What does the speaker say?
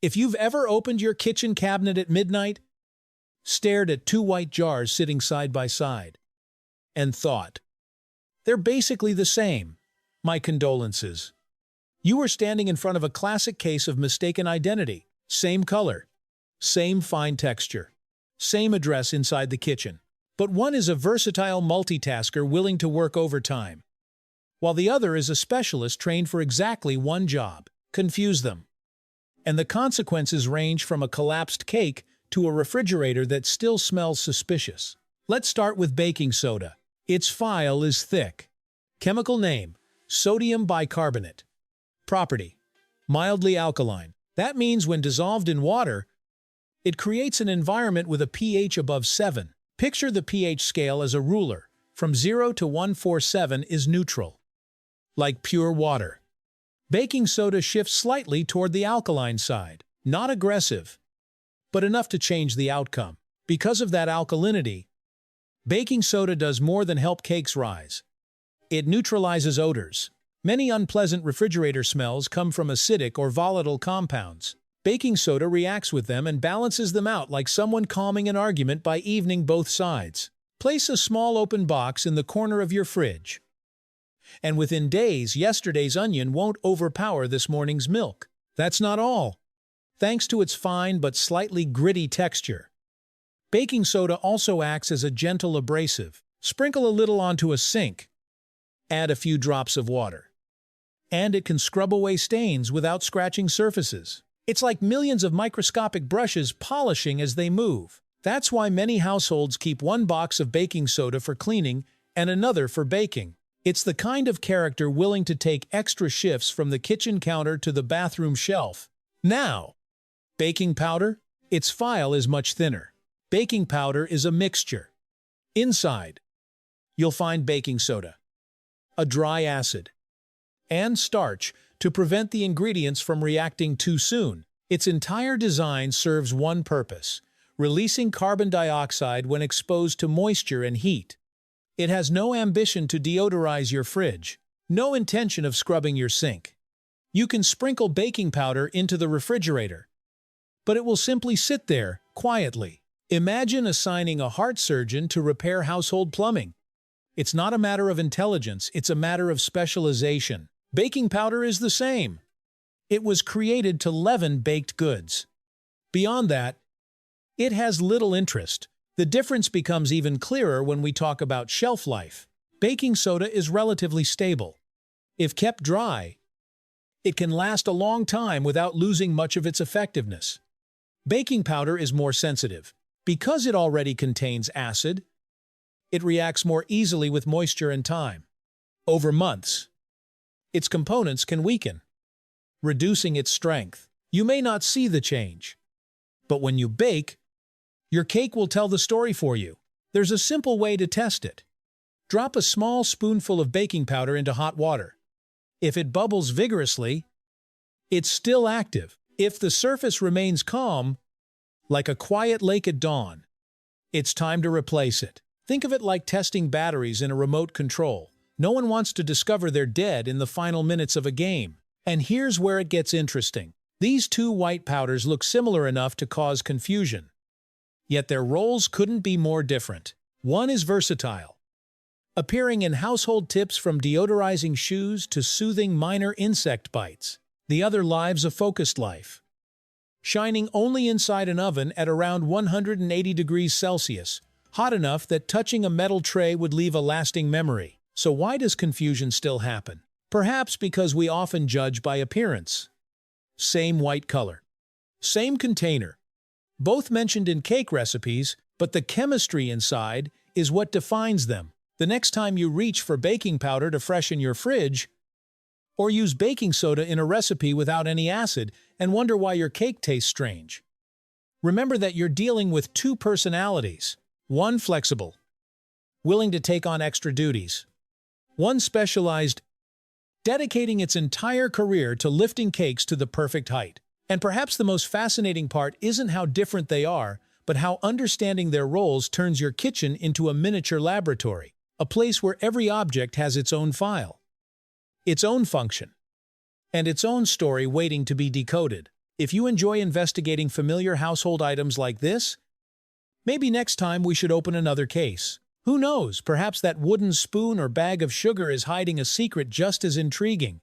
If you've ever opened your kitchen cabinet at midnight, stared at two white jars sitting side by side, and thought, they're basically the same, my condolences. You were standing in front of a classic case of mistaken identity. Same color, same fine texture, same address inside the kitchen. But one is a versatile multitasker willing to work overtime, while the other is a specialist trained for exactly one job. Confuse them, and the consequences range from a collapsed cake to a refrigerator that still smells suspicious. Let's start with baking soda. Its file is thick. Chemical name: sodium bicarbonate. Property: mildly alkaline. That means when dissolved in water, it creates an environment with a pH above 7. Picture the pH scale as a ruler. From 0 to 147 is neutral, like pure water. Baking soda shifts slightly toward the alkaline side. Not aggressive, but enough to change the outcome. Because of that alkalinity, baking soda does more than help cakes rise. It neutralizes odors. Many unpleasant refrigerator smells come from acidic or volatile compounds. Baking soda reacts with them and balances them out like someone calming an argument by evening both sides. Place a small open box in the corner of your fridge, and within days, yesterday's onion won't overpower this morning's milk. That's not all. Thanks to its fine but slightly gritty texture, baking soda also acts as a gentle abrasive. Sprinkle a little onto a sink, add a few drops of water, and it can scrub away stains without scratching surfaces. It's like millions of microscopic brushes polishing as they move. That's why many households keep one box of baking soda for cleaning and another for baking. It's the kind of character willing to take extra shifts from the kitchen counter to the bathroom shelf. Now, baking powder? Its file is much thinner. Baking powder is a mixture. Inside, you'll find baking soda, a dry acid, and starch to prevent the ingredients from reacting too soon. Its entire design serves one purpose: releasing carbon dioxide when exposed to moisture and heat. It has no ambition to deodorize your fridge, no intention of scrubbing your sink. You can sprinkle baking powder into the refrigerator, but it will simply sit there, quietly. Imagine assigning a heart surgeon to repair household plumbing. It's not a matter of intelligence, it's a matter of specialization. Baking powder is the same. It was created to leaven baked goods. Beyond that, it has little interest. The difference becomes even clearer when we talk about shelf life. Baking soda is relatively stable. If kept dry, it can last a long time without losing much of its effectiveness. Baking powder is more sensitive. Because it already contains acid, it reacts more easily with moisture and time. Over months, its components can weaken, reducing its strength. You may not see the change, but when you bake, your cake will tell the story for you. There's a simple way to test it. Drop a small spoonful of baking powder into hot water. If it bubbles vigorously, it's still active. If the surface remains calm, like a quiet lake at dawn, it's time to replace it. Think of it like testing batteries in a remote control. No one wants to discover they're dead in the final minutes of a game. And here's where it gets interesting. These two white powders look similar enough to cause confusion. Yet their roles couldn't be more different. One is versatile, appearing in household tips from deodorizing shoes to soothing minor insect bites. The other lives a focused life, shining only inside an oven at around 180 degrees Celsius, hot enough that touching a metal tray would leave a lasting memory. So why does confusion still happen? Perhaps because we often judge by appearance. Same white color, same container, both mentioned in cake recipes, but the chemistry inside is what defines them. The next time you reach for baking powder to freshen your fridge, or use baking soda in a recipe without any acid and wonder why your cake tastes strange, remember that you're dealing with two personalities. One flexible, willing to take on extra duties. One specialized, dedicating its entire career to lifting cakes to the perfect height. And perhaps the most fascinating part isn't how different they are, but how understanding their roles turns your kitchen into a miniature laboratory, a place where every object has its own file, its own function, and its own story waiting to be decoded. If you enjoy investigating familiar household items like this, maybe next time we should open another case. Who knows, perhaps that wooden spoon or bag of sugar is hiding a secret just as intriguing.